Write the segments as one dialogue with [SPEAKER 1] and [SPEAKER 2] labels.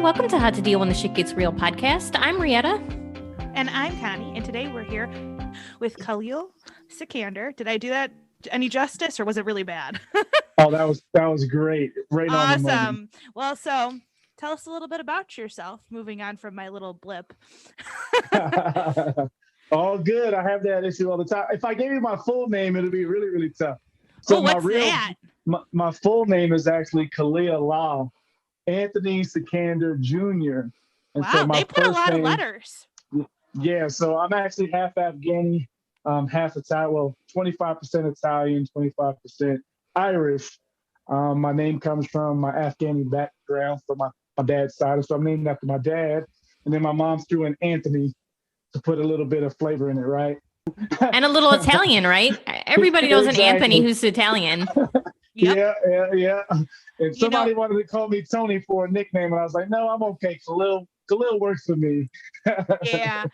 [SPEAKER 1] welcome to How to Deal When the Shit Gets Real podcast. I'm Rietta.
[SPEAKER 2] And I'm Connie, and today we're here with Khalil Sikander. Did I do that any justice, or was it really bad?
[SPEAKER 3] Oh, that was great. Right on the money.
[SPEAKER 2] Awesome. Well, so tell us a little bit about yourself, moving on from my little blip.
[SPEAKER 3] All good. I have that issue all the time. If I gave you my full name, it'd be really, really tough. So
[SPEAKER 2] what's that?
[SPEAKER 3] My full name is actually Khalil Anthony Sikander Jr. And
[SPEAKER 2] wow,
[SPEAKER 3] so
[SPEAKER 2] they put a lot of letters.
[SPEAKER 3] Yeah, so I'm actually half Afghani, half Italian. Well, 25% Italian, 25% Irish. My name comes from my Afghani background from my dad's side. So I'm named after my dad. And then my mom threw in Anthony to put a little bit of flavor in it, right?
[SPEAKER 1] And a little Italian, right? Everybody knows an Anthony who's Italian.
[SPEAKER 2] Yep.
[SPEAKER 3] Yeah. And somebody wanted to call me Tony for a nickname, and I was like, no, I'm okay. Khalil works for me.
[SPEAKER 2] Yeah.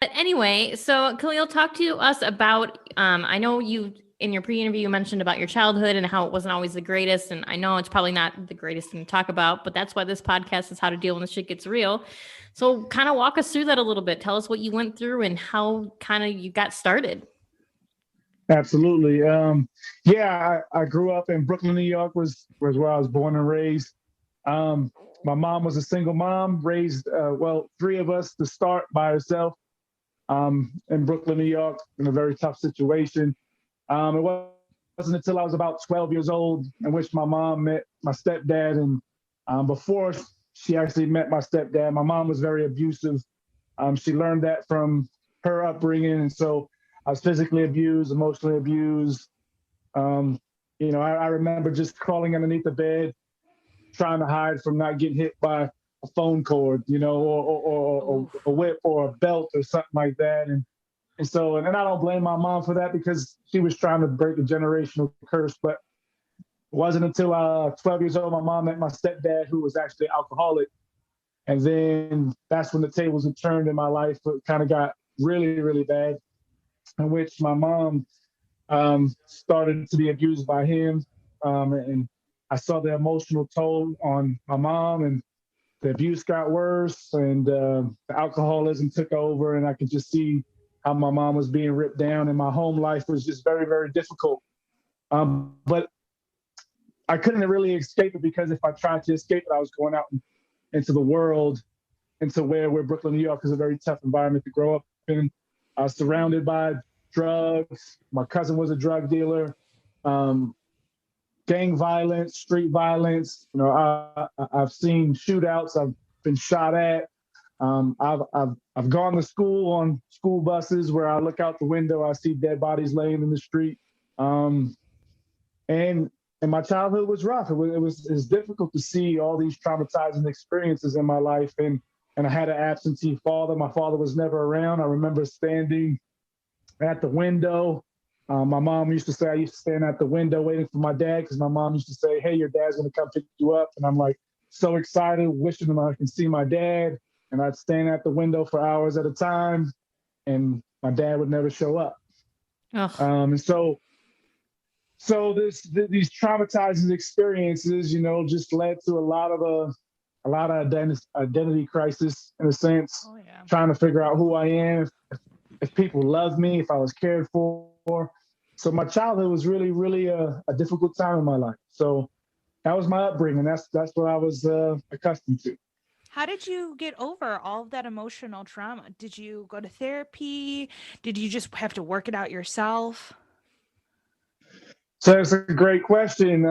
[SPEAKER 1] But anyway, so Khalil, talk to us about, I know you, in your pre-interview, you mentioned about your childhood and how it wasn't always the greatest. And I know it's probably not the greatest thing to talk about, but that's why this podcast is How to Deal When the Shit Gets Real. So kind of walk us through that a little bit. Tell us what you went through and how kind of you got started.
[SPEAKER 3] Absolutely. I grew up in Brooklyn, New York, was where I was born and raised. My mom was a single mom, raised, three of us to start by herself in Brooklyn, New York, in a very tough situation. It wasn't until I was about 12 years old in which my mom met my stepdad. And before she actually met my stepdad, my mom was very abusive. She learned that from her upbringing. And so I was physically abused, emotionally abused. I remember just crawling underneath the bed, trying to hide from not getting hit by a phone cord, or a whip or a belt or something like that. And I don't blame my mom for that because she was trying to break a generational curse. But it wasn't until 12 years old, my mom met my stepdad, who was actually alcoholic. And then that's when the tables had turned in my life. It kind of got really, really bad, in which my mom started to be abused by him. And I saw the emotional toll on my mom, and the abuse got worse, and the alcoholism took over, and I could just see how my mom was being ripped down, and my home life was just very, very difficult. But I couldn't really escape it, because if I tried to escape it, I was going out into the world, into where Brooklyn, New York is a very tough environment to grow up in. Surrounded by drugs. My cousin was a drug dealer. Gang violence, street violence. I've seen shootouts. I've been shot at. I've gone to school on school buses where I look out the window, I see dead bodies laying in the street. And my childhood was rough. It was difficult to see all these traumatizing experiences in my life. And I had an absentee father. My father was never around. I remember standing at the window. My mom used to say I used to stand at the window waiting for my dad, because my mom used to say, hey, your dad's going to come pick you up. And I'm like so excited, wishing I can see my dad. And I'd stand at the window for hours at a time, and my dad would never show up. And so these traumatizing experiences, just led to a lot of identity crisis, in a sense.
[SPEAKER 2] Oh, yeah.
[SPEAKER 3] Trying to figure out who I am, if people love me, if I was cared for. So my childhood was really, really a difficult time in my life. So that was my upbringing. That's what I was accustomed to.
[SPEAKER 2] How did you get over all of that emotional trauma? Did you go to therapy? Did you just have to work it out yourself?
[SPEAKER 3] So that's a great question.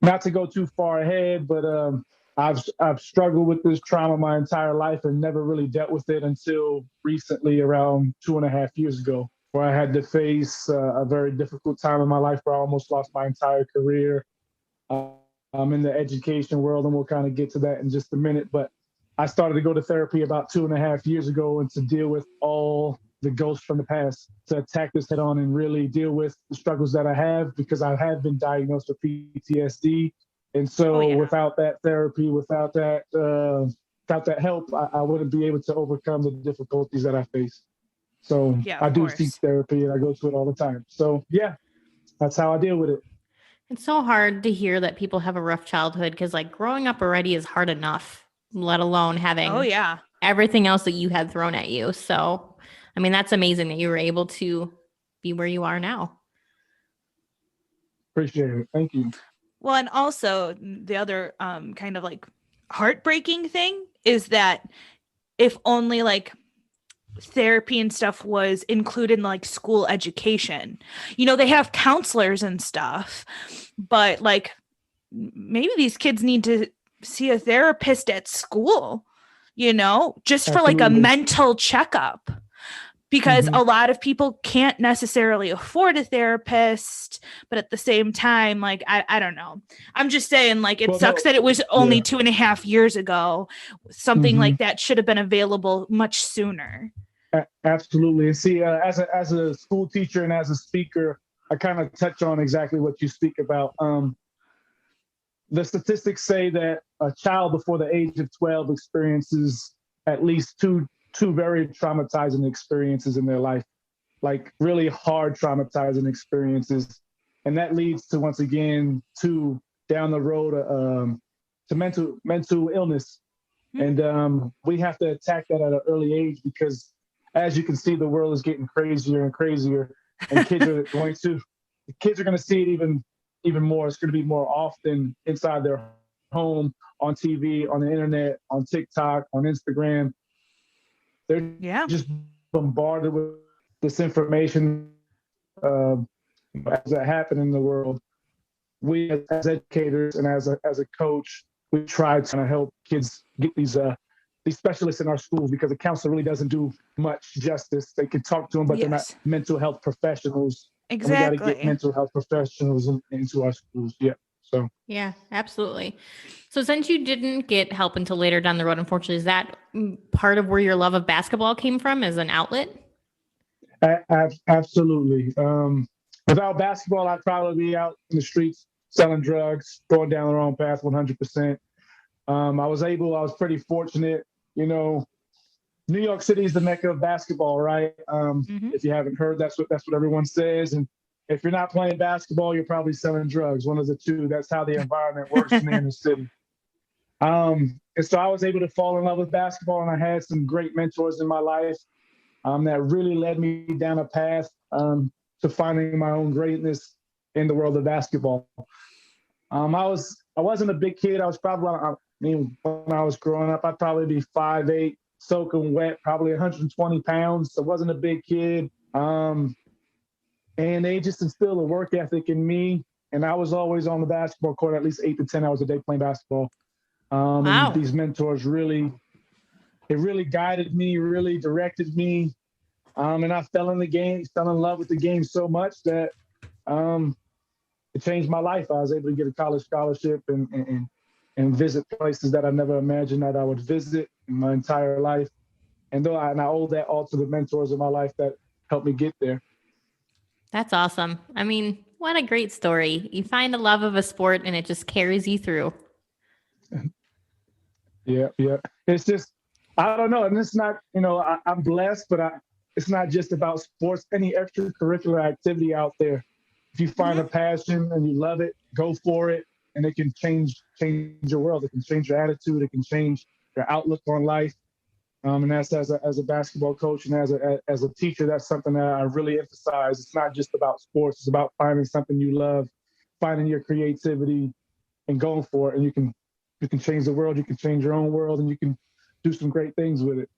[SPEAKER 3] Not to go too far ahead, but I've struggled with this trauma my entire life and never really dealt with it until recently, around 2.5 years ago, where I had to face a very difficult time in my life where I almost lost my entire career. I'm in the education world, and we'll kind of get to that in just a minute. But I started to go to therapy about 2.5 years ago, and to deal with all the ghosts from the past, to attack this head on and really deal with the struggles that I have, because I have been diagnosed with PTSD. And so without that therapy, without that help, I wouldn't be able to overcome the difficulties that I face. So I do seek therapy, and I go to it all the time. So yeah, that's how I deal with it.
[SPEAKER 1] It's so hard to hear that people have a rough childhood because, like, growing up already is hard enough, let alone having
[SPEAKER 2] Oh yeah.
[SPEAKER 1] everything else that you had thrown at you. So, I mean, that's amazing that you were able to be where you are now.
[SPEAKER 3] Appreciate it. Thank you.
[SPEAKER 2] Well, and also the other kind of like heartbreaking thing is that if only like therapy and stuff was included in like school education, they have counselors and stuff, but like maybe these kids need to see a therapist at school, just for like a
[SPEAKER 3] Absolutely.
[SPEAKER 2] mental checkup. Because a lot of people can't necessarily afford a therapist, but at the same time, like, I don't know. I'm just saying, like, it sucks that it was only 2.5 years ago. Something like that should have been available much sooner.
[SPEAKER 3] Absolutely. And see, as a school teacher and as a speaker, I kind of touch on exactly what you speak about. The statistics say that a child before the age of 12 experiences at least two very traumatizing experiences in their life, like really hard traumatizing experiences. And that leads to, once again, to down the road to mental illness. And we have to attack that at an early age because, as you can see, the world is getting crazier and crazier, and kids are going to see it even more. It's going to be more often inside their home, on TV, on the internet, on TikTok, on Instagram. They're just bombarded with this information as it happens in the world. We, as educators and as a coach, we try to kind of help kids get these specialists in our schools, because a counselor really doesn't do much justice. They can talk to them, but they're not mental health professionals.
[SPEAKER 2] Exactly.
[SPEAKER 3] And we got to get mental health professionals into our schools. Yeah. So.
[SPEAKER 1] Yeah, absolutely. So since you didn't get help until later down the road, unfortunately, is that part of where your love of basketball came from as an outlet?
[SPEAKER 3] Absolutely. Without basketball, I'd probably be out in the streets selling drugs, going down the wrong path 100%. I was pretty fortunate. New York City is the mecca of basketball, right? If you haven't heard, that's what everyone says. And if you're not playing basketball, you're probably selling drugs. One of the two. That's how the environment works in the inner city. And so I was able to fall in love with basketball, and I had some great mentors in my life that really led me down a path to finding my own greatness in the world of basketball. I wasn't a big kid. I was probably, when I was growing up, I'd probably be 5'8", soaking wet, probably 120 pounds. So I wasn't a big kid. And they just instilled a work ethic in me. And I was always on the basketball court at least 8 to 10 hours a day playing basketball.
[SPEAKER 1] Wow.
[SPEAKER 3] And these mentors really guided me, really directed me. And I fell in love with the game so much that it changed my life. I was able to get a college scholarship and visit places that I never imagined that I would visit in my entire life. And I owe that all to the mentors in my life that helped me get there.
[SPEAKER 1] That's awesome. I mean, what a great story. You find a love of a sport and it just carries you through.
[SPEAKER 3] Yeah. It's just, I don't know. And it's not, I'm blessed, but it's not just about sports. Any extracurricular activity out there, if you find a passion and you love it, go for it. And it can change your world. It can change your attitude. It can change your outlook on life. And that's as a basketball coach and as a teacher, that's something that I really emphasize. It's not just about sports. It's about finding something you love, finding your creativity, and going for it. And you can change the world. You can change your own world, and you can do some great things with it.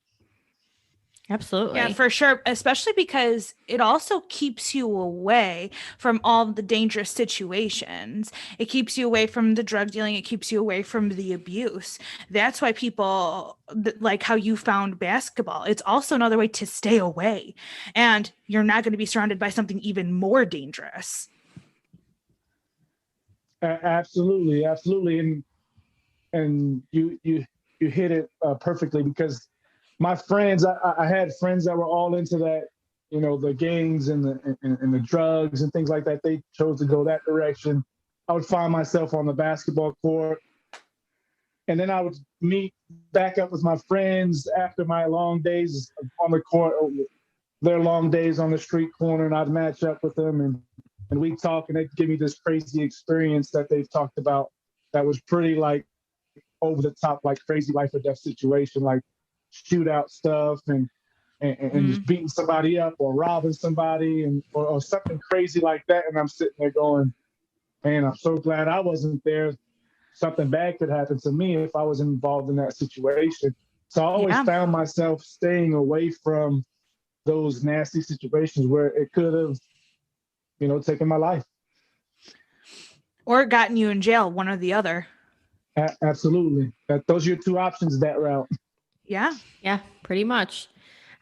[SPEAKER 1] Absolutely.
[SPEAKER 2] Yeah, for sure. Especially because it also keeps you away from all the dangerous situations. It keeps you away from the drug dealing. It keeps you away from the abuse. That's why people like how you found basketball. It's also another way to stay away, and you're not going to be surrounded by something even more dangerous.
[SPEAKER 3] Absolutely. And you hit it perfectly, because my friends, I had friends that were all into that, the gangs and the drugs and things like that. They chose to go that direction. I would find myself on the basketball court, and then I would meet back up with my friends after my long days on the court, their long days on the street corner, and I'd match up with them, and and we talk, and they give me this crazy experience that they've talked about that was pretty like over the top, like crazy life or death situation, like shootout stuff and just beating somebody up or robbing somebody or something crazy like that. And I'm sitting there going, man, I'm so glad I wasn't there. Something bad could happen to me if I was involved in that situation. So I always found myself staying away from those nasty situations where it could have, taken my life.
[SPEAKER 2] Or gotten you in jail, one or the other.
[SPEAKER 3] Absolutely. Those are your two options, that route.
[SPEAKER 2] Yeah.
[SPEAKER 1] Yeah, pretty much.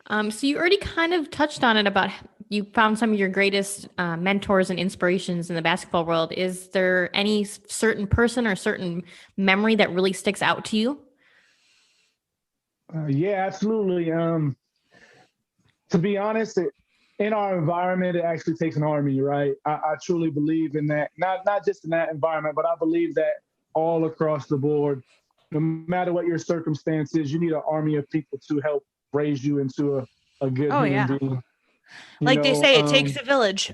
[SPEAKER 1] So you already kind of touched on it about you found some of your greatest mentors and inspirations in the basketball world. Is there any certain person or certain memory that really sticks out to you?
[SPEAKER 3] Yeah, absolutely. To be honest, in our environment, it actually takes an army, right? I truly believe in that. Not just in that environment, but I believe that all across the board, no matter what your circumstance is, you need an army of people to help raise you into a good human being.
[SPEAKER 2] Like they say, it takes a village.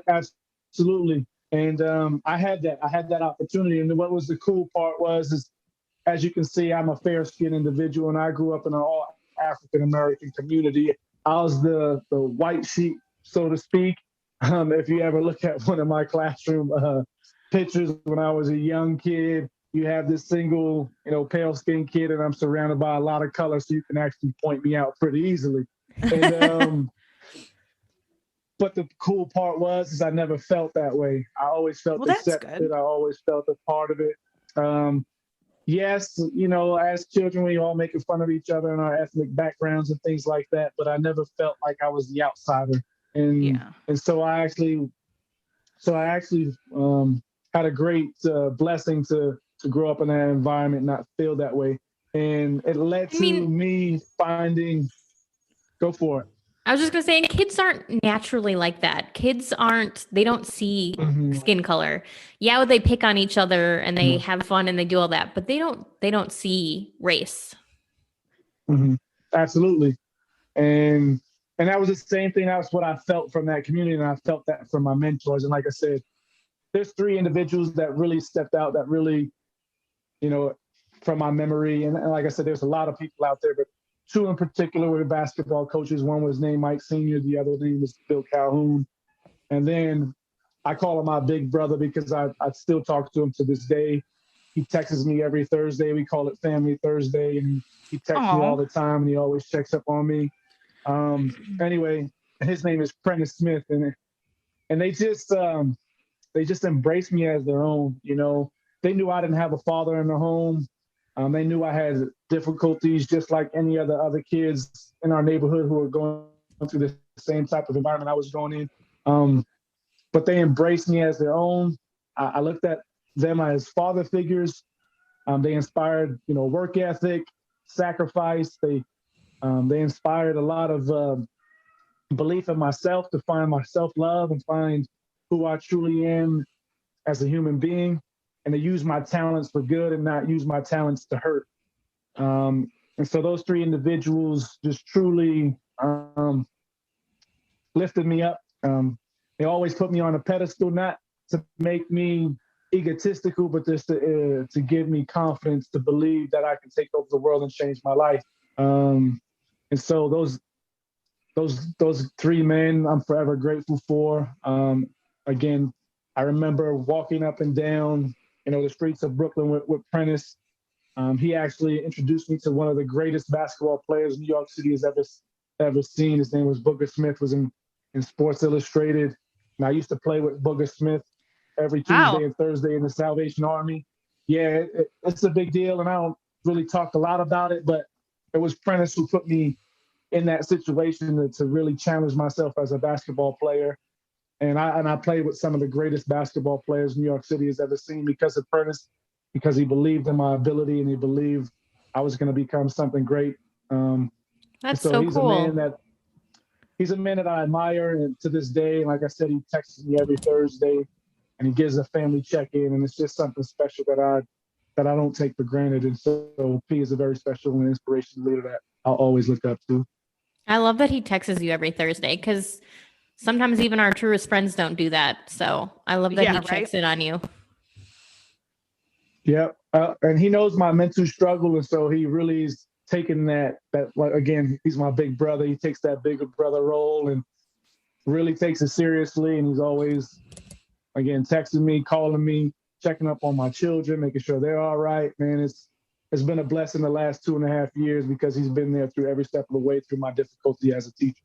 [SPEAKER 3] Absolutely. And I had that opportunity. And what was the cool part is, as you can see, I'm a fair-skinned individual, and I grew up in an all African-American community. I was the white sheep, so to speak. If you ever look at one of my classroom pictures when I was a young kid, you have this single, pale-skinned kid, and I'm surrounded by a lot of color, so you can actually point me out pretty easily. And but the cool part is I never felt that way. I always felt accepted. I always felt a part of it. Yes, as children, we all making fun of each other and our ethnic backgrounds and things like that, but I never felt like I was the outsider. And so I actually had a great blessing to grow up in that environment and not feel that way. And it led to me finding, go for it.
[SPEAKER 1] I was just going to say, kids aren't naturally like that. They don't see skin color. Yeah, they pick on each other and they have fun and they do all that, but they don't see race.
[SPEAKER 3] Absolutely. And that was the same thing. That's what I felt from that community. And I felt that from my mentors. And like I said, there's 3 individuals that really stepped out, that really, from my memory. And like I said, there's a lot of people out there, but 2 in particular were basketball coaches. One was named Mike Sr., the other name was Bill Calhoun. And then I call him my big brother because I still talk to him to this day. He texts me every Thursday. We call it Family Thursday. And he texts me all the time, and he always checks up on me. Anyway, his name is Prentice Smith. And they just embraced me as their own. They knew I didn't have a father in the home. They knew I had difficulties just like any other kids in our neighborhood who were going through the same type of environment I was going in. But they embraced me as their own. I looked at them as father figures. They inspired, work ethic, sacrifice. They inspired a lot of belief in myself, to find my self-love and find who I truly am as a human being, and to use my talents for good and not use my talents to hurt. And so those 3 individuals just truly lifted me up. They always put me on a pedestal, not to make me egotistical, but just to give me confidence to believe that I can take over the world and change my life. And so those 3 men I'm forever grateful for. Again, I remember walking up and down, the streets of Brooklyn with Prentice. He actually introduced me to one of the greatest basketball players New York City has ever seen. His name was Booker Smith, was in Sports Illustrated. And I used to play with Booker Smith every Tuesday and Thursday in the Salvation Army. Yeah, it's a big deal, and I don't really talk a lot about it, but it was Prentice who put me in that situation to really challenge myself as a basketball player. And I played with some of the greatest basketball players New York City has ever seen because of Prentice, because he believed in my ability and he believed I was going to become something great.
[SPEAKER 1] That's so
[SPEAKER 3] he's
[SPEAKER 1] cool.
[SPEAKER 3] He's a man that I admire, and to this day, like I said, he texts me every Thursday, and he gives a family check-in, and it's just something special that I don't take for granted. And so P is a very special and inspirational leader that I'll always look up to.
[SPEAKER 1] I love that he texts you every Thursday, because sometimes even our truest friends don't do that. So I love that he checks in on you.
[SPEAKER 3] Yep. And he knows my mental struggle. And so he really is taking that, like, again, he's my big brother. He takes that bigger brother role and really takes it seriously. And he's always, again, texting me, calling me, checking up on my children, making sure they're all right. Man, it's been a blessing the last 2.5 years because he's been there through every step of the way through my difficulty as a teacher.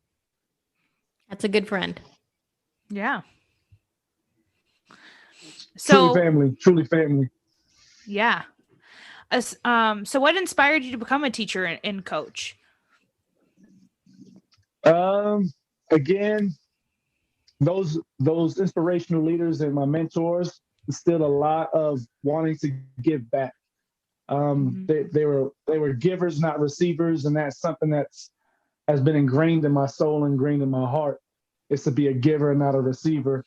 [SPEAKER 1] That's a good friend.
[SPEAKER 2] Yeah. So
[SPEAKER 3] truly family.
[SPEAKER 2] Yeah. So what inspired you to become a teacher and coach?
[SPEAKER 3] Again, those inspirational leaders and my mentors instilled a lot of wanting to give back. They were givers, not receivers, and that's something has been ingrained in my soul, ingrained in my heart, is to be a giver and not a receiver.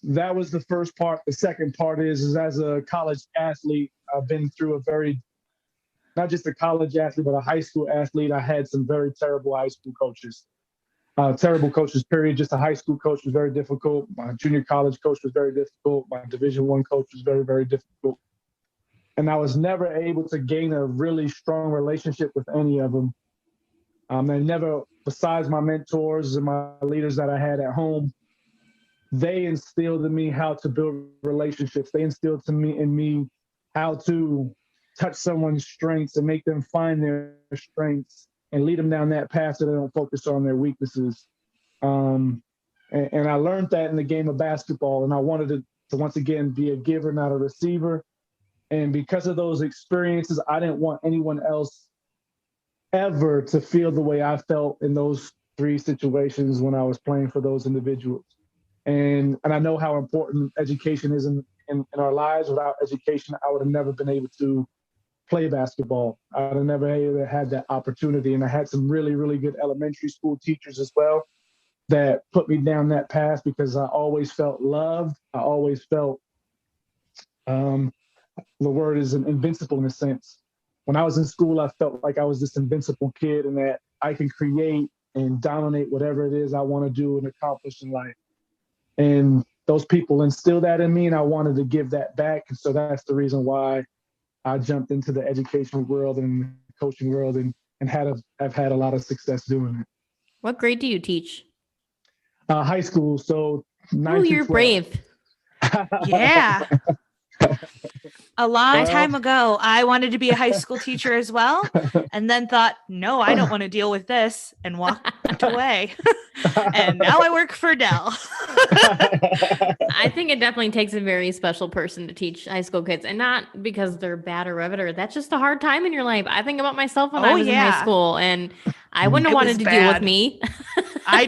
[SPEAKER 3] That was the first part. The second part is as a college athlete, I've been through not just a college athlete, but a high school athlete. I had some very terrible high school coaches. Terrible coaches, period. Just a high school coach was very difficult. My junior college coach was very difficult. My Division I coach was very, very difficult. And I was never able to gain a really strong relationship with any of them. They never, besides my mentors and my leaders that I had at home, they instilled in me how to build relationships. They instilled in me how to touch someone's strengths and make them find their strengths and lead them down that path so they don't focus on their weaknesses. And I learned that in the game of basketball, and I wanted to once again be a giver, not a receiver. And because of those experiences, I didn't want anyone else ever to feel the way I felt in those 3 situations when I was playing for those individuals. And I know how important education is in our lives. Without education, I would have never been able to play basketball. I would have never had that opportunity. And I had some really, really good elementary school teachers as well that put me down that path because I always felt loved. I always felt, the word is invincible in a sense. When I was in school, I felt like I was this invincible kid and that I can create and dominate whatever it is I want to do and accomplish in life. And those people instilled that in me, and I wanted to give that back. And so that's the reason why I jumped into the education world and the coaching world and I've had a lot of success doing it.
[SPEAKER 1] What grade do you teach?
[SPEAKER 3] High school. So 9
[SPEAKER 1] Oh,
[SPEAKER 3] through
[SPEAKER 1] you're
[SPEAKER 3] 12.
[SPEAKER 1] brave.
[SPEAKER 2] Yeah. A long time ago, I wanted to be a high school teacher as well, and then thought, no, I don't want to deal with this, and walked away. And now I work for Dell.
[SPEAKER 1] I think it definitely takes a very special person to teach high school kids, and not because they're bad or whatever. That's just a hard time in your life. I think about myself when I was in high school, and I wouldn't have wanted to deal with me.
[SPEAKER 2] I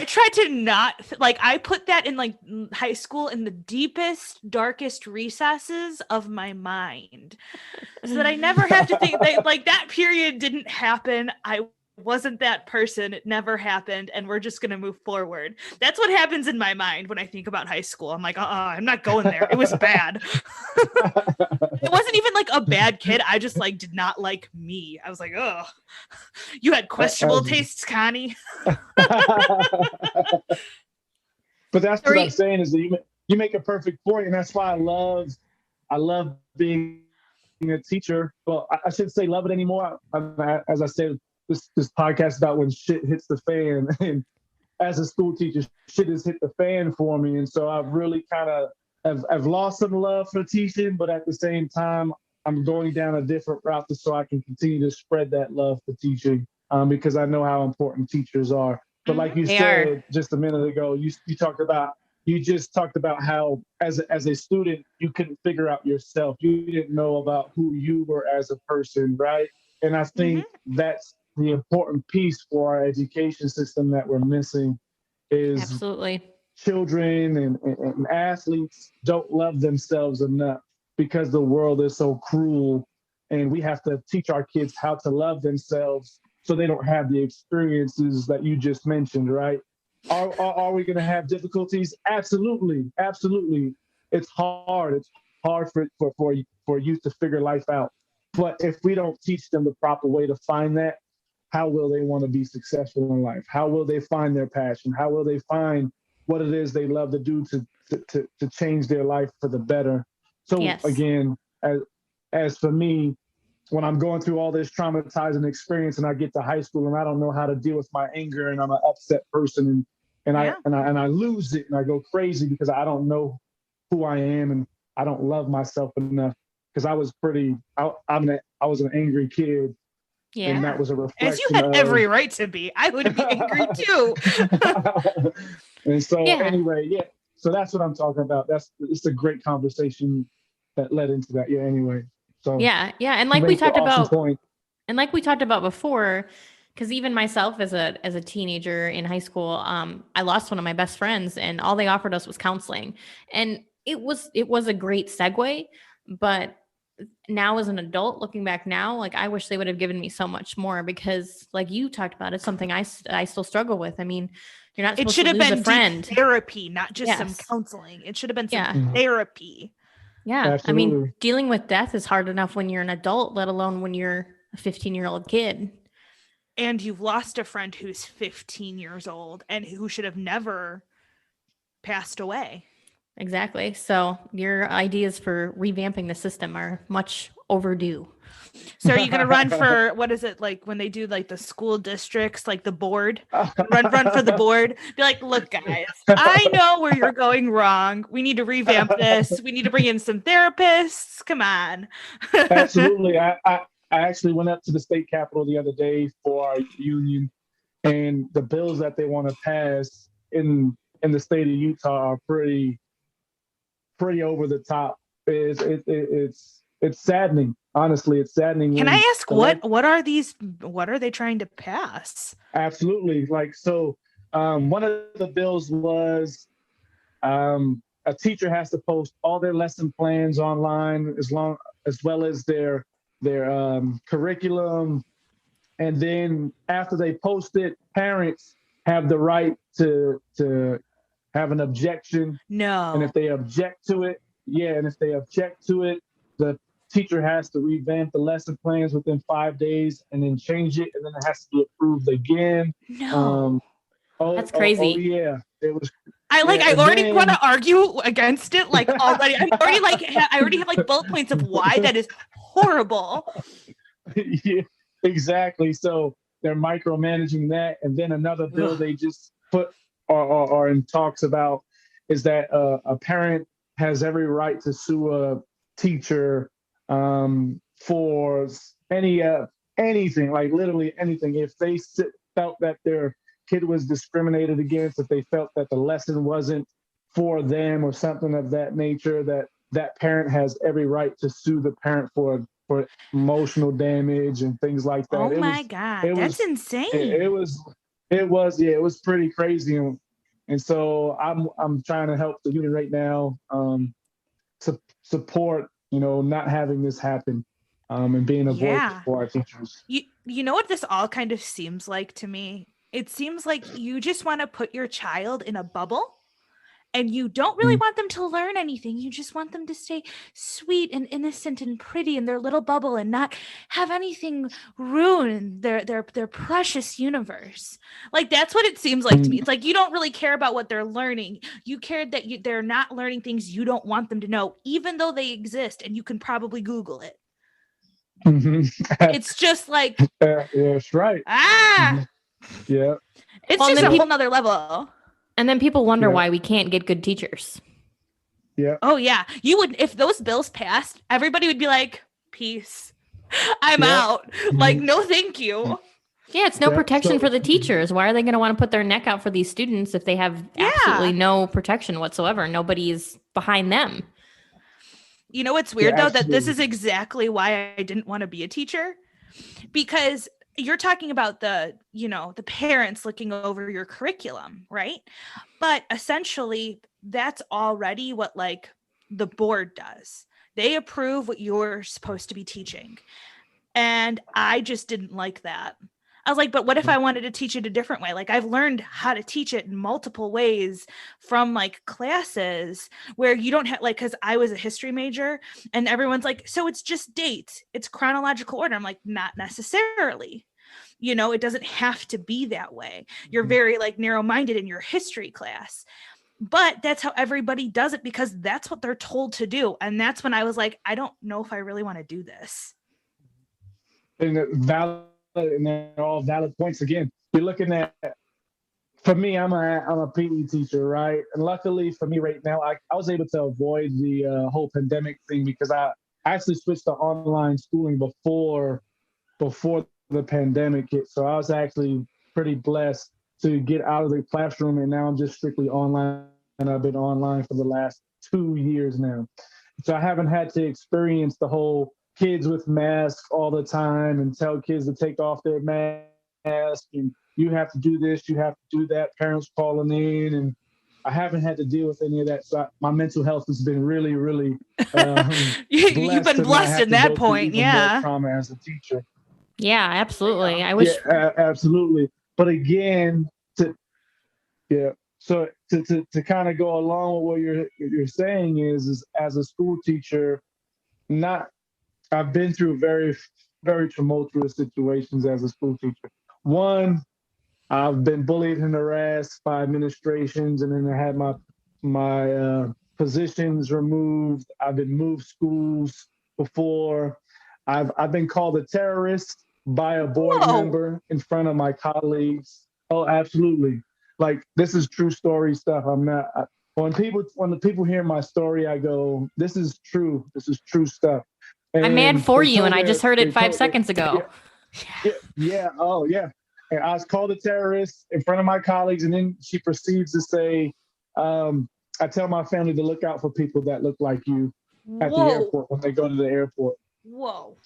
[SPEAKER 2] tried to not I put that in high school in the deepest, darkest recesses of my mind so that I never have to think that period didn't happen. I wasn't that person. It never happened. And we're just going to move forward. That's what happens in my mind when I think about high school. I'm like, I'm not going there. It was bad. It wasn't even a bad kid. I just did not like me. I was like, oh, you had questionable tastes, Connie.
[SPEAKER 3] But that's what I'm saying is that you make a perfect point, and that's why I love being a teacher. Well, I shouldn't say love it anymore. As I said, this podcast is about when shit hits the fan, and as a school teacher, shit has hit the fan for me, and so I've really kind of I've lost some love for teaching, but at the same time, I'm going down a different route so I can continue to spread that love for teaching, because I know how important teachers are. But like you said just a minute ago, you just talked about how as a student, you couldn't figure out yourself. You didn't know about who you were as a person, right? And I think that's the important piece for our education system that we're missing is
[SPEAKER 1] absolutely
[SPEAKER 3] children and athletes don't love themselves enough because the world is so cruel, and we have to teach our kids how to love themselves so they don't have the experiences that you just mentioned, right? Are we going to have difficulties? Absolutely. It's hard. It's hard for youth to figure life out. But if we don't teach them the proper way to find that, how will they want to be successful in life? How will they find their passion? How will they find what it is they love to do to change their life for the better? So
[SPEAKER 1] Yes.
[SPEAKER 3] again, as for me, when I'm going through all this traumatizing experience and I get to high school and I don't know how to deal with my anger and I'm an upset person and I lose it and I go crazy because I don't know who I am and I don't love myself enough because I was I was an angry kid.
[SPEAKER 1] Yeah.
[SPEAKER 3] And that was a reflection
[SPEAKER 2] As you had every right to be. I would be angry too.
[SPEAKER 3] And so
[SPEAKER 1] Yeah.
[SPEAKER 3] anyway, yeah. So that's what I'm talking about. It's a great conversation that led into that. Yeah, anyway. So
[SPEAKER 1] Yeah. And like we talked
[SPEAKER 3] awesome
[SPEAKER 1] about,
[SPEAKER 3] point.
[SPEAKER 1] and like we talked about before, because even myself as a teenager in high school, I lost one of my best friends, and all they offered us was counseling, and it was a great segue. But now as an adult, looking back now, like I wish they would have given me so much more because, like you talked about, it's something I still struggle with. I mean, you're not supposed
[SPEAKER 2] It should
[SPEAKER 1] to
[SPEAKER 2] have
[SPEAKER 1] lose
[SPEAKER 2] been
[SPEAKER 1] a friend.
[SPEAKER 2] deep therapy, not just some
[SPEAKER 1] Yes.
[SPEAKER 2] counseling. It should have been some
[SPEAKER 1] Yeah.
[SPEAKER 2] therapy.
[SPEAKER 1] Yeah.
[SPEAKER 3] Absolutely.
[SPEAKER 1] I mean, dealing with death is hard enough when you're an adult, let alone when you're a 15-year-old kid.
[SPEAKER 2] And you've lost a friend who's 15 years old and who should have never passed away.
[SPEAKER 1] Exactly. So your ideas for revamping the system are much overdue.
[SPEAKER 2] So are you going to run for, what is it, like when they do like the school districts, like the board, run for the board, be like, look guys, I know where you're going wrong. We need to revamp this. We need to bring in some therapists. Come on.
[SPEAKER 3] Absolutely. I actually went up to the state capitol the other day for our union, and the bills that they want to pass in the state of Utah are pretty over the top. It's saddening. Honestly, it's saddening.
[SPEAKER 2] Can I ask what are they trying to pass?
[SPEAKER 3] Absolutely. Like, so one of the bills was a teacher has to post all their lesson plans online as well as their curriculum. And then after they post it, parents have the right to have an objection.
[SPEAKER 2] No.
[SPEAKER 3] And if they object to it, the teacher has to revamp the lesson plans within 5 days and then change it, and then it has to be approved again.
[SPEAKER 2] No.
[SPEAKER 1] That's crazy.
[SPEAKER 3] Oh yeah, it was.
[SPEAKER 2] I already want to argue against it. Like already, I already have like bullet points of why that is horrible.
[SPEAKER 3] Yeah, exactly. So they're micromanaging that, and then another bill they just put or in talks about is that a parent has every right to sue a teacher for anything, like literally anything. If they felt that their kid was discriminated against, if they felt that the lesson wasn't for them or something of that nature, that parent has every right to sue the parent for emotional damage and things like that.
[SPEAKER 2] Oh my God, that's insane.
[SPEAKER 3] It was pretty crazy. And so I'm trying to help the union right now to support, not having this happen and being a voice for our teachers.
[SPEAKER 2] You know what this all kind of seems like to me? It seems like you just want to put your child in a bubble and you don't really want them to learn anything. You just want them to stay sweet and innocent and pretty in their little bubble and not have anything ruin their precious universe. Like, that's what it seems like to me. It's like you don't really care about what they're learning. You care that they're not learning things you don't want them to know, even though they exist and you can probably Google it. It's just like,
[SPEAKER 3] yeah, that's right. Yeah.
[SPEAKER 2] It's just a whole nother level.
[SPEAKER 1] And then people wonder why we can't get good teachers.
[SPEAKER 3] Yeah.
[SPEAKER 2] Oh yeah. You would, if those bills passed, everybody would be like, peace. I'm out. Like, no, thank you.
[SPEAKER 1] Yeah, it's no protection for the teachers. Why are they going to want to put their neck out for these students if they have absolutely no protection whatsoever? Nobody's behind them.
[SPEAKER 2] You know what's weird though? That this is exactly why I didn't want to be a teacher, because you're talking about the parents looking over your curriculum, right? But essentially that's already what like the board does. They approve what you're supposed to be teaching. And I just didn't like that. I was like, but what if I wanted to teach it a different way? Like, I've learned how to teach it in multiple ways from like classes where you don't have, like, because I was a history major and everyone's like, so it's just dates, it's chronological order. I'm like, not necessarily. You know, it doesn't have to be that way. You're very like narrow-minded in your history class. But that's how everybody does it because that's what they're told to do. And that's when I was like, I don't know if I really want to do this.
[SPEAKER 3] And they're all valid points. Again, you're looking at, for me, I'm a PE teacher, right? And luckily for me right now, I was able to avoid the whole pandemic thing because I actually switched to online schooling before the pandemic hit. So I was actually pretty blessed to get out of the classroom, and now I'm just strictly online. And I've been online for the last 2 years now. So I haven't had to experience the whole kids with masks all the time and tell kids to take off their mask and you have to do this, you have to do that, parents calling in, and I haven't had to deal with any of that. So my mental health has been really, really
[SPEAKER 2] You've been blessed in that point. Yeah.
[SPEAKER 3] Trauma as a teacher.
[SPEAKER 1] Yeah, absolutely. I wish.
[SPEAKER 3] Yeah, absolutely. But again, so to kind of go along with what you're saying is as a school teacher, I've been through very, very tumultuous situations as a school teacher. One, I've been bullied and harassed by administrations, and then I had my positions removed. I've been moved schools before. I've been called a terrorist by a board member in front of my colleagues. Oh, absolutely. Like, this is true story stuff. When the people hear my story, I go, this is true. This is true stuff. And
[SPEAKER 1] I'm mad for you, and I just heard it 5 seconds ago.
[SPEAKER 3] Yeah. Oh, yeah. And I was called a terrorist in front of my colleagues, and then she proceeds to say, I tell my family to look out for people that look like you at the airport when they go to the airport.
[SPEAKER 2] Whoa.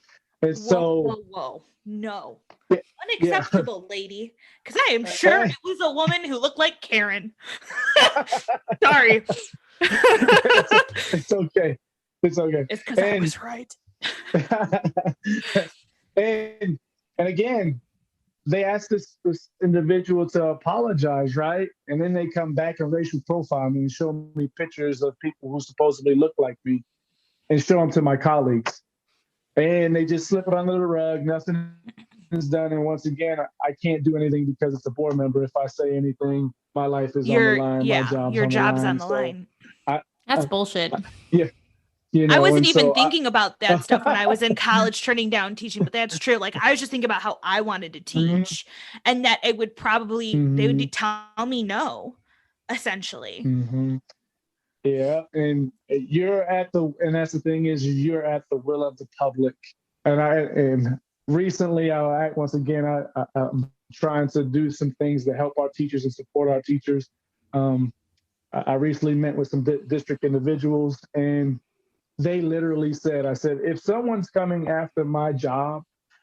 [SPEAKER 3] And
[SPEAKER 2] Whoa. No. Unacceptable, lady. Because I am sure it was a woman who looked like Karen. Sorry.
[SPEAKER 3] It's okay. It's okay.
[SPEAKER 2] It's because I was right.
[SPEAKER 3] and again, they asked this individual to apologize, right? And then they come back and racial profile me and show me pictures of people who supposedly look like me and show them to my colleagues. And they just slip it under the rug. Nothing is done. And once again, I can't do anything because it's a board member. If I say anything, my life is on the line.
[SPEAKER 2] Yeah, your job's on the line.
[SPEAKER 1] That's bullshit.
[SPEAKER 3] Yeah. You know,
[SPEAKER 2] I wasn't even thinking about that stuff when I was in college, turning down teaching, but that's true. Like, I was just thinking about how I wanted to teach, and that it would probably, they would tell me no, essentially.
[SPEAKER 3] Yeah, and and that's the thing is you're at the will of the public. And recently, once again, I'm trying to do some things to help our teachers and support our teachers. I recently met with some district individuals, and they literally said, if someone's coming after my job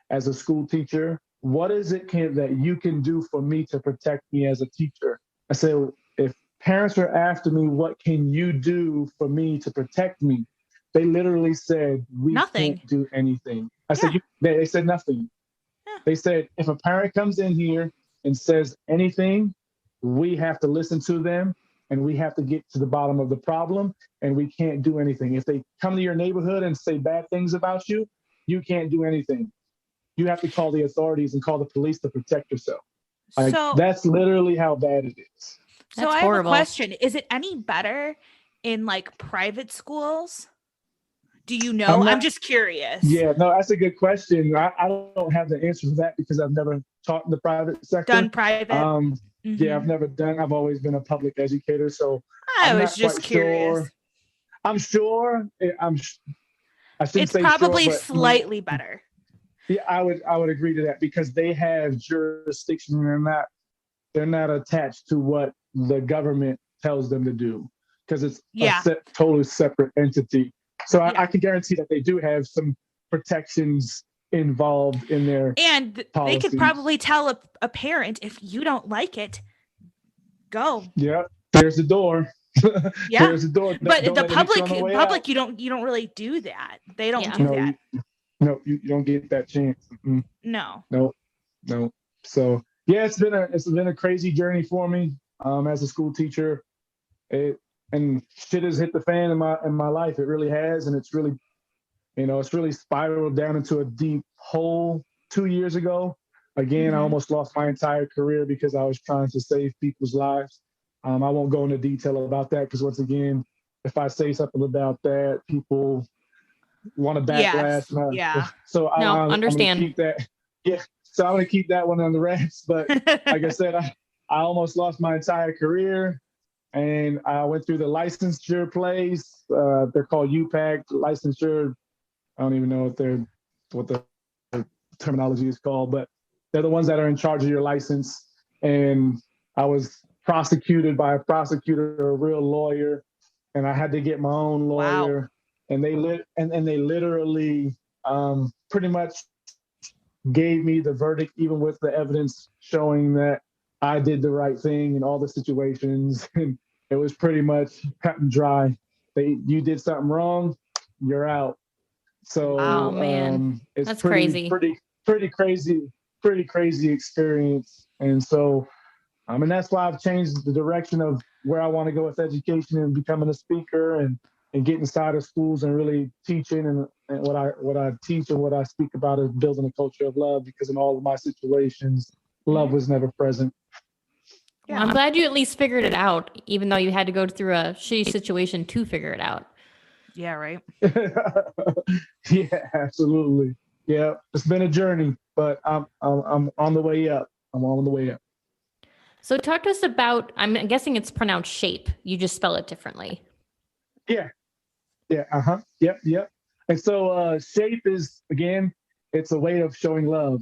[SPEAKER 3] as a school teacher, what is it that you can do for me to protect me as a teacher? I said, if parents are after me, what can you do for me to protect me? They literally said, we can't do anything. I said, they said nothing. Yeah. They said, if a parent comes in here and says anything, we have to listen to them. And we have to get to the bottom of the problem, and we can't do anything. If they come to your neighborhood and say bad things about you, you can't do anything. You have to call the authorities and call the police to protect yourself. That's literally how bad it is.
[SPEAKER 2] So I have a question. Is it any better in like private schools? Do you know? I'm just curious.
[SPEAKER 3] Yeah, no, that's a good question. I don't have the answer to that because I've never taught in the private sector.
[SPEAKER 2] Done private?
[SPEAKER 3] Yeah, I've always been a public educator, so
[SPEAKER 2] I was just curious.
[SPEAKER 3] Sure. I'm sure.
[SPEAKER 2] It's probably slightly better.
[SPEAKER 3] Yeah, I would agree to that because they have jurisdiction and they're not attached to what the government tells them to do because it's a totally separate entity. So I can guarantee that they do have some protections involved in their
[SPEAKER 2] and policies. They could probably tell a parent, if you don't like it, go.
[SPEAKER 3] Yeah, there's the door.
[SPEAKER 2] Yeah,
[SPEAKER 3] there's the door.
[SPEAKER 2] But the public, you don't really do that. They don't do that.
[SPEAKER 3] You don't get that chance.
[SPEAKER 2] No.
[SPEAKER 3] So yeah, it's been a crazy journey for me as a school teacher. And shit has hit the fan in my life. It really has, and it's really spiraled down into a deep hole 2 years ago. Again, I almost lost my entire career because I was trying to save people's lives. I won't go into detail about that because once again, if I say something about that, people want to backlash.
[SPEAKER 2] Yes. Yeah.
[SPEAKER 3] So
[SPEAKER 1] No,
[SPEAKER 3] I'm going to
[SPEAKER 1] understand.
[SPEAKER 3] keep that. Yeah. So I'm going to keep that one on the wraps. But like I said, I almost lost my entire career. And I went through the licensure plays. They're called UPAC, licensure. I don't even know what the terminology is called, but they're the ones that are in charge of your license. And I was prosecuted by a prosecutor, a real lawyer, and I had to get my own lawyer.
[SPEAKER 2] Wow.
[SPEAKER 3] And they literally pretty much gave me the verdict, even with the evidence showing that I did the right thing in all the situations. And it was pretty much cut and dry. You did something wrong, you're out. So
[SPEAKER 1] Oh, man.
[SPEAKER 3] it's
[SPEAKER 1] That's
[SPEAKER 3] pretty crazy experience. And so and that's why I've changed the direction of where I want to go with education and becoming a speaker and get inside of schools and really teaching and what I teach and what I speak about is building a culture of love, because in all of my situations, love was never present.
[SPEAKER 1] Well, I'm glad you at least figured it out, even though you had to go through a shitty situation to figure it out.
[SPEAKER 2] Yeah, right.
[SPEAKER 3] Yeah, absolutely. Yeah, it's been a journey, but I'm on the way up. I'm on the way up.
[SPEAKER 1] So talk to us about, I'm guessing it's pronounced SHAPE. You just spell it differently.
[SPEAKER 3] Yeah. Yep. And so SHAPE is, again, it's a way of showing love.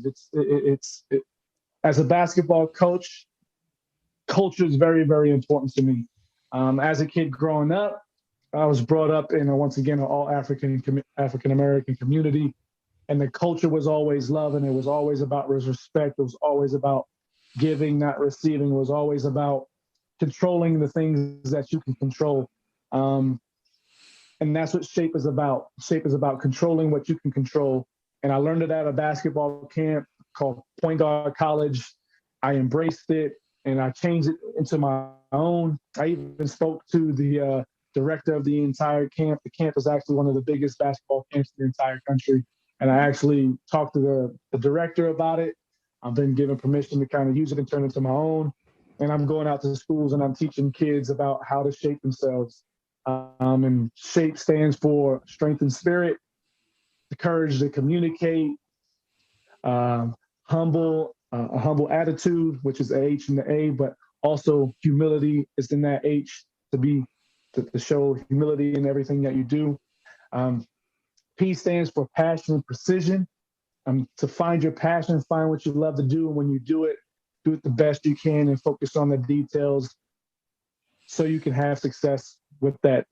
[SPEAKER 3] As a basketball coach, culture is very, very important to me. As a kid growing up, I was brought up in once again an all African American community, and the culture was always love, and it was always about respect. It was always about giving, not receiving. It was always about controlling the things that you can control, and that's what SHAPE is about. SHAPE is about controlling what you can control. And I learned it at a basketball camp called Point Guard College. I embraced it and I changed it into my own. I even spoke to the director of the entire camp. The camp is actually one of the biggest basketball camps in the entire country. And I actually talked to the director about it. I've been given permission to kind of use it and turn it into my own. And I'm going out to schools and I'm teaching kids about how to shape themselves. And SHAPE stands for strength and spirit, the courage to communicate, a humble attitude, which is the H and the A, but also humility is in that H, to show humility in everything that you do. P stands for passion and precision. To find your passion, find what you love to do, and when you do it the best you can and focus on the details so you can have success with that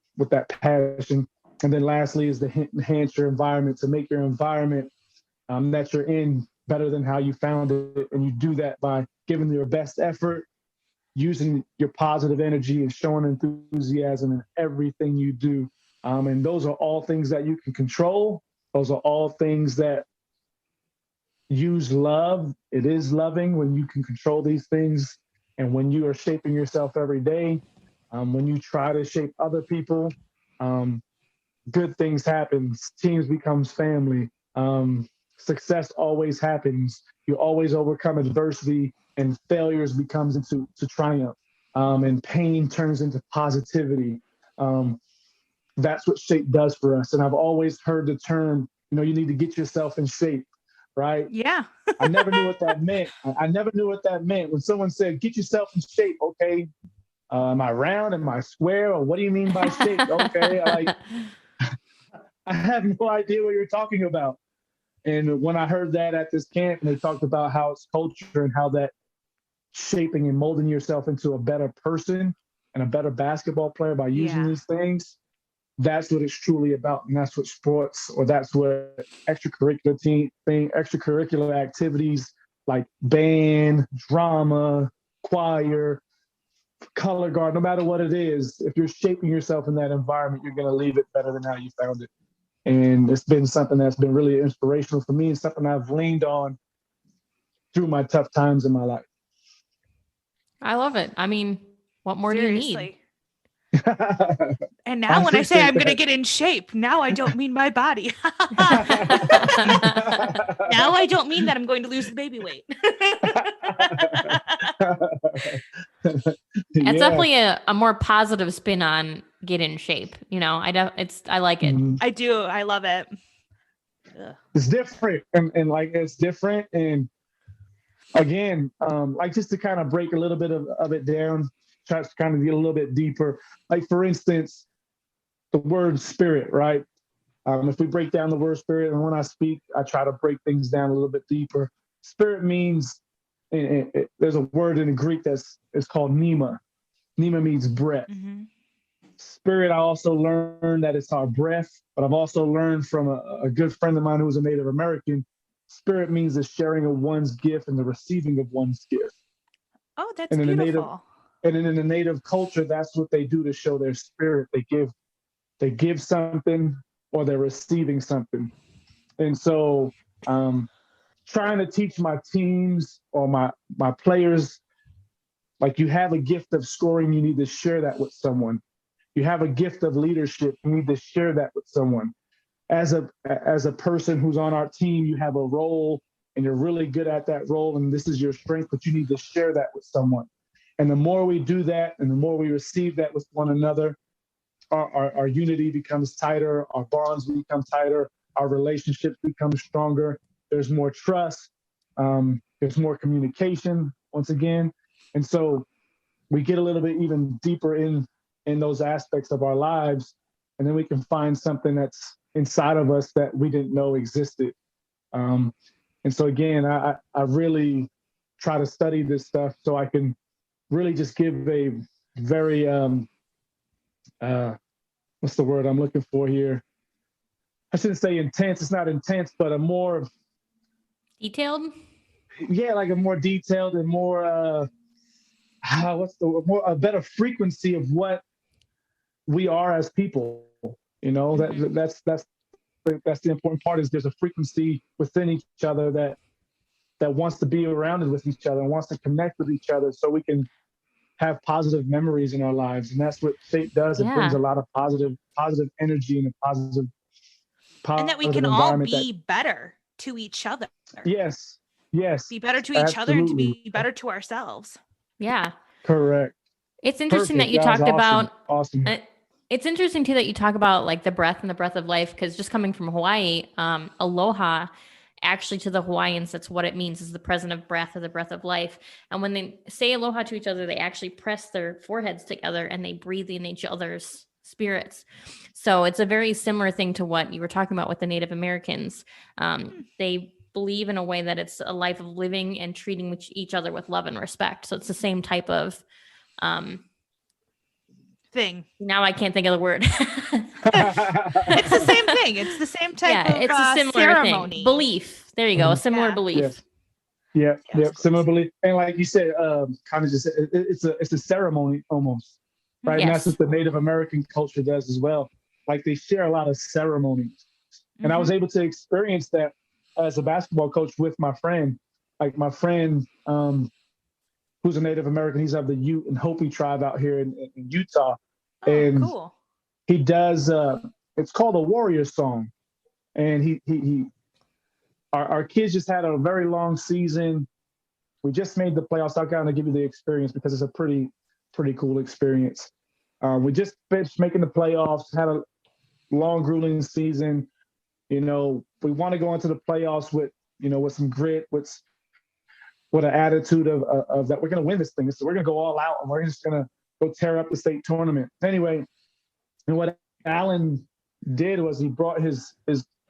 [SPEAKER 3] passion. And then lastly is to enhance your environment, to make your environment that you're in better than how you found it. And you do that by giving your best effort, using your positive energy and showing enthusiasm in everything you do. And those are all things that you can control. Those are all things that use love. It is loving when you can control these things. And when you are shaping yourself every day, when you try to shape other people, good things happen. Teams becomes family. Success always happens. You always overcome adversity, and failures becomes into triumph. And pain turns into positivity. That's what SHAPE does for us. And I've always heard the term, you need to get yourself in shape, right?
[SPEAKER 2] Yeah.
[SPEAKER 3] I never knew what that meant. I never knew what that meant. When someone said, get yourself in shape, okay, am I round? Am I square? Or what do you mean by shape? Okay, I have no idea what you're talking about. And when I heard that at this camp, and they talked about how it's culture and how that shaping and molding yourself into a better person and a better basketball player by using these things, that's what it's truly about. And that's what sports, or that's what extracurricular activities like band, drama, choir, color guard, no matter what it is, if you're shaping yourself in that environment, you're going to leave it better than how you found it. And it's been something that's been really inspirational for me, and something I've leaned on through my tough times in my life.
[SPEAKER 1] I love it. I mean, what more do you need?
[SPEAKER 2] And now when I say I'm going to get in shape, now I don't mean my body. Now I don't mean that I'm going to lose the baby weight.
[SPEAKER 1] It's definitely a more positive spin on get in shape. You know, I like it.
[SPEAKER 2] I do. I love it. Ugh.
[SPEAKER 3] It's different, and like it's different, and again, like just to kind of break a little bit of it down, try to kind of get a little bit deeper. Like for instance, the word spirit, right? If we break down the word spirit, and when I speak, I try to break things down a little bit deeper. Spirit means, there's a word in the Greek it's called pneuma. Pneuma means breath.
[SPEAKER 2] Mm-hmm.
[SPEAKER 3] Spirit, I also learned that it's our breath, but I've also learned from a good friend of mine who was a Native American, spirit means the sharing of one's gift and the receiving of one's gift.
[SPEAKER 2] Oh, that's
[SPEAKER 3] and
[SPEAKER 2] beautiful.
[SPEAKER 3] And in the Native culture, that's what they do to show their spirit. They give something, or they're receiving something. And so trying to teach my teams or my players, like you have a gift of scoring, you need to share that with someone. You have a gift of leadership, you need to share that with someone. As a person who's on our team, you have a role and you're really good at that role, and this is your strength, but you need to share that with someone. And the more we do that and the more we receive that with one another, our unity becomes tighter, our bonds become tighter, our relationships become stronger, there's more trust, there's more communication once again. And so we get a little bit even deeper in those aspects of our lives, and then we can find something that's inside of us that we didn't know existed. And so again, I really try to study this stuff so I can really just give a very what's the word I'm looking for here? I shouldn't say intense. It's not intense, but a more
[SPEAKER 1] detailed.
[SPEAKER 3] Yeah, like a more detailed and more a better frequency of what we are as people. You know,
[SPEAKER 2] Mm-hmm.
[SPEAKER 3] that's the important part, is there's a frequency within each other that wants to be around with each other and wants to connect with each other so we can have positive memories in our lives. And that's what SCHAPE does. It brings a lot of positive energy and a positive
[SPEAKER 2] and that we can all be better to each other.
[SPEAKER 3] Yes.
[SPEAKER 2] Be better to each
[SPEAKER 3] absolutely.
[SPEAKER 2] other and to be better to ourselves.
[SPEAKER 1] Yeah.
[SPEAKER 3] Correct.
[SPEAKER 1] It's interesting that you talked about. Awesome. It's interesting too that you talk about like the breath and the breath of life, because just coming from Hawaii, aloha, actually to the Hawaiians, that's what it means, is the present of breath or the breath of life. And when they say aloha to each other, they actually press their foreheads together and they breathe in each other's spirits. So it's a very similar thing to what you were talking about with the Native Americans. They believe in a way that it's a life of living and treating each other with love and respect. So it's the same type of
[SPEAKER 2] thing.
[SPEAKER 1] Now I can't think of the word.
[SPEAKER 2] It's the same thing. It's the same type of
[SPEAKER 1] it's a similar
[SPEAKER 2] ceremony.
[SPEAKER 1] Thing. Belief. There you go. A similar belief.
[SPEAKER 3] Yeah. Similar belief. And like you said, kind of just it's a ceremony almost, right? Yes. And that's what the Native American culture does as well. Like they share a lot of ceremonies. Mm-hmm. And I was able to experience that as a basketball coach with my friend. Like my friend, who's a Native American, he's of the Ute and Hopi tribe out here in Utah.
[SPEAKER 2] Oh,
[SPEAKER 3] and
[SPEAKER 2] cool.
[SPEAKER 3] He does, it's called a warrior song. And our kids just had a very long season. We just made the playoffs. I'll kind of give you the experience because it's a pretty cool experience. We just finished making the playoffs, had a long, grueling season. You know, we want to go into the playoffs with some grit, with an attitude of that we're going to win this thing. So we're going to go all out and we're just going to go tear up the state tournament. Anyway, and what Alan did was he brought his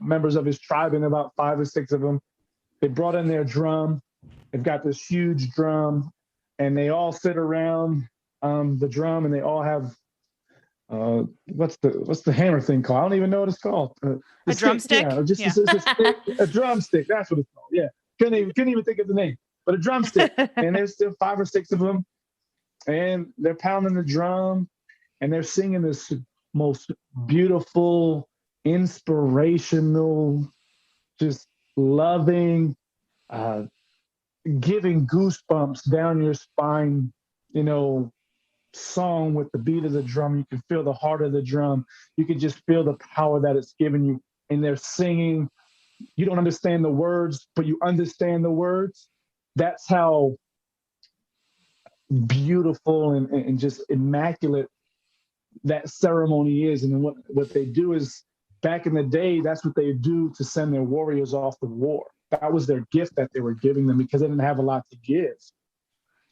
[SPEAKER 3] members of his tribe in, about 5 or 6 of them. They brought in their drum. They've got this huge drum, and they all sit around the drum, and they all have what's the hammer thing called? I don't even know what it's called.
[SPEAKER 2] A drumstick.
[SPEAKER 3] Yeah, a drumstick. That's what it's called. Yeah, couldn't even think of the name, but a drumstick. And there's still 5 or 6 of them, and they're pounding the drum, and they're singing this most beautiful, inspirational, just loving, giving goosebumps down your spine, song with the beat of the drum. You can feel the heart of the drum. You can just feel the power that it's giving you. And they're singing you don't understand the words, but you understand the words. That's how beautiful and just immaculate that ceremony is. And then what they do is, back in the day, that's what they do to send their warriors off to war. That was their gift that they were giving them because they didn't have a lot to give.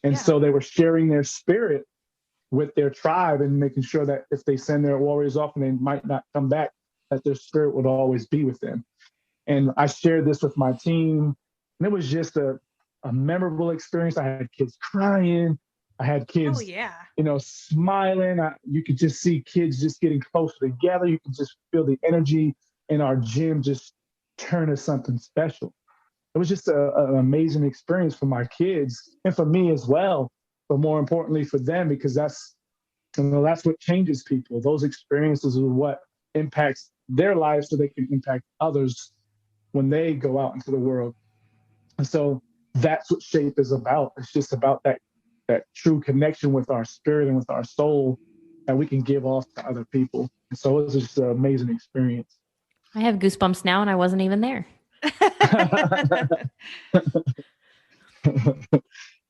[SPEAKER 3] And so they were sharing their spirit with their tribe and making sure that if they send their warriors off and they might not come back, that their spirit would always be with them. And I shared this with my team, and it was just a memorable experience. I had kids crying. I had kids, smiling. You could just see kids just getting closer together. You could just feel the energy in our gym just turn to something special. It was just an amazing experience for my kids and for me as well, but more importantly for them, because that's what changes people. Those experiences are what impacts their lives so they can impact others when they go out into the world. And so that's what SHAPE is about. It's just about that true connection with our spirit and with our soul that we can give off to other people. And so it was just an amazing experience.
[SPEAKER 1] I have goosebumps now, and I wasn't even there.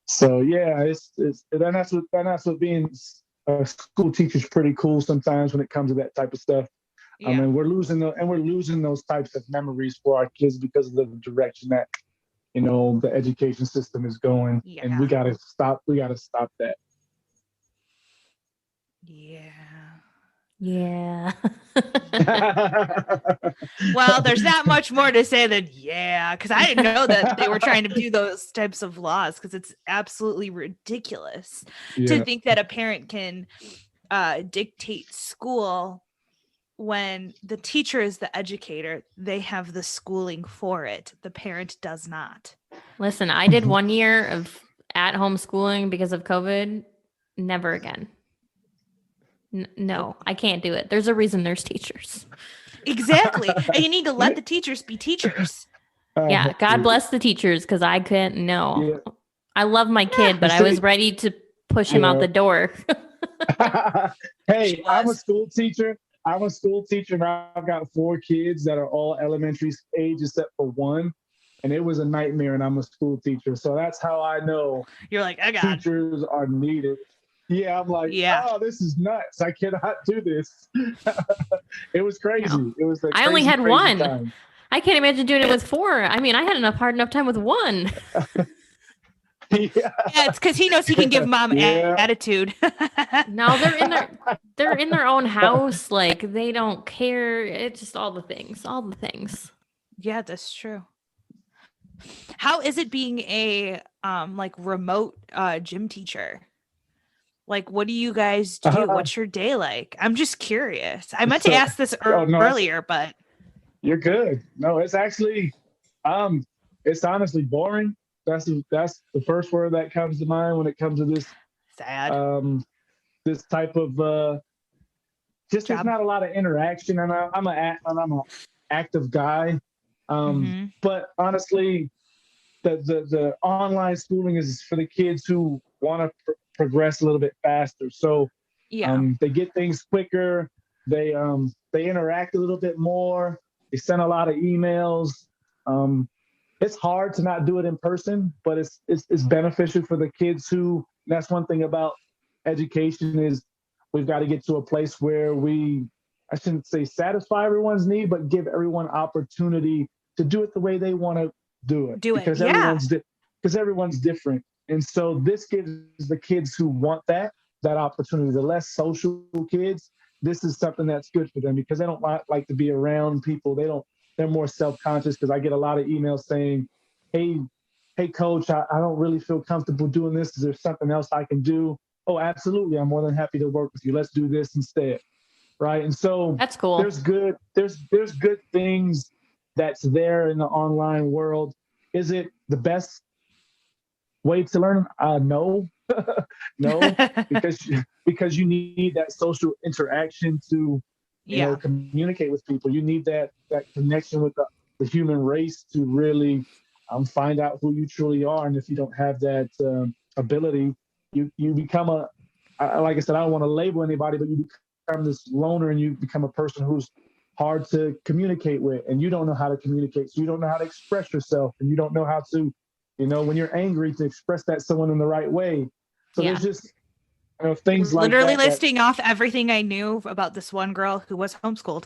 [SPEAKER 3] So yeah, it's that's what being a school teacher is pretty cool sometimes when it comes to that type of stuff.
[SPEAKER 2] Yeah.
[SPEAKER 3] I mean, we're losing those types of memories for our kids because of the direction that the education system is going, and we gotta stop that.
[SPEAKER 1] Yeah.
[SPEAKER 2] Well, there's not much more to say than because I didn't know that they were trying to do those types of laws, because it's absolutely ridiculous to think that a parent can dictate school when the teacher is the educator. They have the schooling for it. The parent does not.
[SPEAKER 1] Listen, I did 1 year of at-home schooling because of COVID. Never again. No, I can't do it. There's a reason there's teachers.
[SPEAKER 2] Exactly. And you need to let the teachers be teachers.
[SPEAKER 1] Yeah. God bless the teachers, because I couldn't. No.
[SPEAKER 3] Yeah.
[SPEAKER 1] I love my kid, but I was ready to push him out the door.
[SPEAKER 3] Hey, I'm a school teacher. And I've got 4 kids that are all elementary age except for one. And it was a nightmare, and I'm a school teacher. So that's how I know
[SPEAKER 2] you're like, oh God,
[SPEAKER 3] teachers are needed. Yeah, I'm like, oh, this is nuts. I cannot do this. It was crazy.
[SPEAKER 1] No.
[SPEAKER 3] It was
[SPEAKER 1] I only had one.
[SPEAKER 3] Time.
[SPEAKER 1] I can't imagine doing it with 4. I mean, I had hard enough time with 1.
[SPEAKER 2] Yeah, it's because he knows he can give mom attitude.
[SPEAKER 1] No, they're in their own house. Like, they don't care. It's just all the things.
[SPEAKER 2] Yeah, that's true. How is it being a remote gym teacher? Like, what do you guys do? What's your day like? I'm just curious. I meant to ask this earlier, but
[SPEAKER 3] you're good. No, it's actually, it's honestly boring. That's the first word that comes to mind when it comes to this.
[SPEAKER 2] Sad.
[SPEAKER 3] This type of just job. There's not a lot of interaction, and I'm an active guy. But honestly, the online schooling is for the kids who want to progress a little bit faster. So they get things quicker. They interact a little bit more. They send a lot of emails. It's hard to not do it in person, but it's beneficial for the kids who. That's one thing about education is we've got to get to a place where I shouldn't say satisfy everyone's need, but give everyone opportunity to do it the way they want to do it. Because everyone's different. And so this gives the kids who want that opportunity, the less social kids, this is something that's good for them because they don't like to be around people. They're more self-conscious, because I get a lot of emails saying, hey coach, I don't really feel comfortable doing this. Is there something else I can do? Oh, absolutely. I'm more than happy to work with you. Let's do this instead. Right. And so
[SPEAKER 1] that's cool.
[SPEAKER 3] There's good things that's there in the online world. Is it the best way to learn? No, no, because you need that social interaction to communicate with people. You need that connection with the human race to really find out who you truly are. And if you don't have that ability, you become like I said, I don't want to label anybody, but you become this loner, and you become a person who's hard to communicate with, and you don't know how to communicate. So you don't know how to express yourself, and you don't know how to, when you're angry, to express that to someone in the right way. So
[SPEAKER 1] Yeah.
[SPEAKER 3] there's just things like
[SPEAKER 2] Literally
[SPEAKER 3] that.
[SPEAKER 2] listing off everything I knew about this one girl who was homeschooled.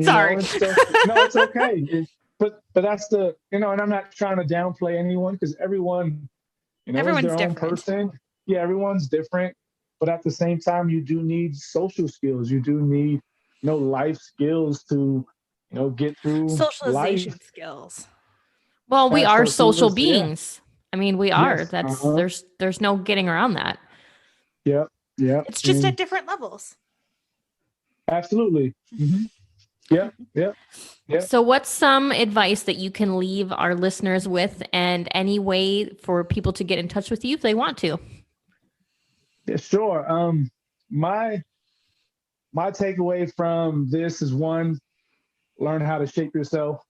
[SPEAKER 2] Sorry.
[SPEAKER 3] And so, no, it's okay. But that's and I'm not trying to downplay anyone, because everyone, is
[SPEAKER 2] Everyone's
[SPEAKER 3] their own
[SPEAKER 2] different.
[SPEAKER 3] person. Yeah, everyone's different. But at the same time, you do need social skills. You do need, life skills to, get through
[SPEAKER 2] Socialization
[SPEAKER 3] life.
[SPEAKER 2] skills.
[SPEAKER 1] Well, we
[SPEAKER 3] That's
[SPEAKER 1] are
[SPEAKER 3] what
[SPEAKER 1] social
[SPEAKER 3] was, yeah.
[SPEAKER 1] beings. I mean, we are.
[SPEAKER 3] Yes.
[SPEAKER 1] That's there's no getting around that.
[SPEAKER 3] Yep. Yep.
[SPEAKER 2] It's just at different levels.
[SPEAKER 3] Absolutely. Mm-hmm. Yep. Yep. Yep.
[SPEAKER 1] So what's some advice that you can leave our listeners with, and any way for people to get in touch with you if they want to?
[SPEAKER 3] Yeah, sure. My takeaway from this is, one, learn how to shape yourself.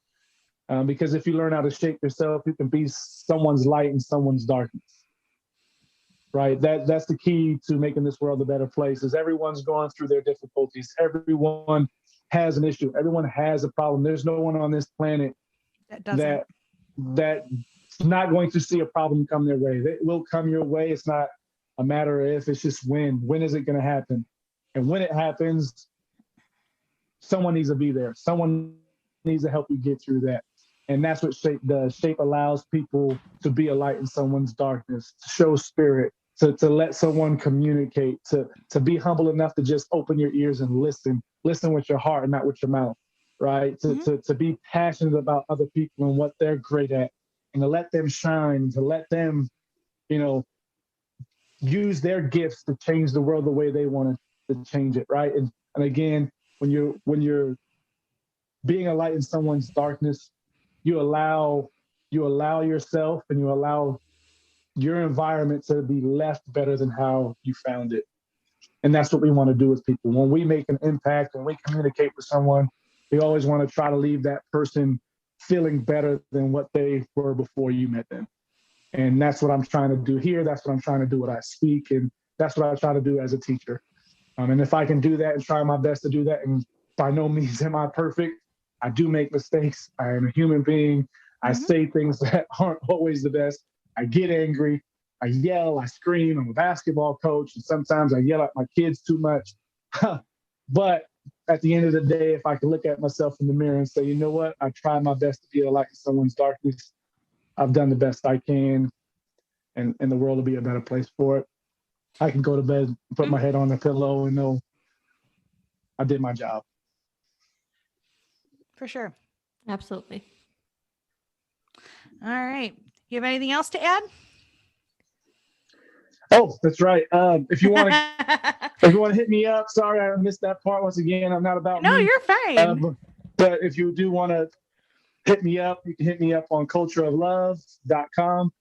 [SPEAKER 3] Because if you learn how to shape yourself, you can be someone's light in someone's darkness. Right. That's the key to making this world a better place. Is everyone's going through their difficulties. Everyone has an issue. Everyone has a problem. There's no one on this planet that's not going to see a problem come their way. It will come your way. It's not a matter of if, it's just when. When is it going to happen? And when it happens, someone needs to be there. Someone needs to help you get through that. And that's what SHAPE does. SHAPE allows people to be a light in someone's darkness, to show spirit, to let someone communicate, to be humble enough to just open your ears and listen with your heart and not with your mouth, right? To be passionate about other people and what they're great at, and to let them shine, to let them, use their gifts to change the world the way they want to change it, right? And again, when you're being a light in someone's darkness, you allow yourself and you allow your environment to be left better than how you found it. And that's what we want to do with people. When we make an impact, when we communicate with someone, we always want to try to leave that person feeling better than what they were before you met them. And that's what I'm trying to do here. That's what I'm trying to do when I speak. And that's what I try to do as a teacher. And if I can do that and try my best to do that, and by no means am I perfect, I do make mistakes. I am a human being. I say things that aren't always the best. I get angry. I yell. I scream. I'm a basketball coach, and sometimes I yell at my kids too much. But at the end of the day, if I can look at myself in the mirror and say, you know what, I tried my best to be a light in someone's darkness. I've done the best I can, and the world will be a better place for it. I can go to bed, put my head on the pillow, and know I did my job.
[SPEAKER 2] For sure.
[SPEAKER 1] Absolutely.
[SPEAKER 2] All right. You have anything else to add?
[SPEAKER 3] Oh, that's right. If you want to hit me up, sorry I missed that part once again. I'm not about
[SPEAKER 2] No,
[SPEAKER 3] me.
[SPEAKER 2] you're fine.
[SPEAKER 3] But if you do want to hit me up, you can hit me up on cultureoflove.com.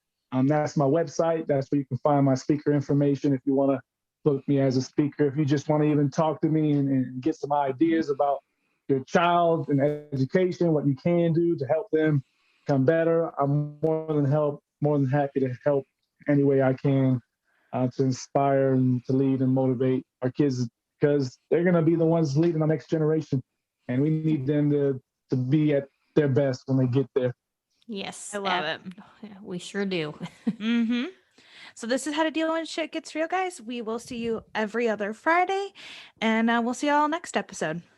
[SPEAKER 3] That's my website. That's where you can find my speaker information if you want to book me as a speaker. If you just want to even talk to me and get some ideas about your child and education, what you can do to help them become better, I'm more than happy to help any way I can, to inspire and to lead and motivate our kids, because they're going to be the ones leading the next generation, and we need them to be at their best when they get there.
[SPEAKER 1] Yes.
[SPEAKER 2] I love it.
[SPEAKER 1] We sure do.
[SPEAKER 2] So this is how to deal when shit gets real, guys. We will see you every other Friday, and we'll see you all next episode.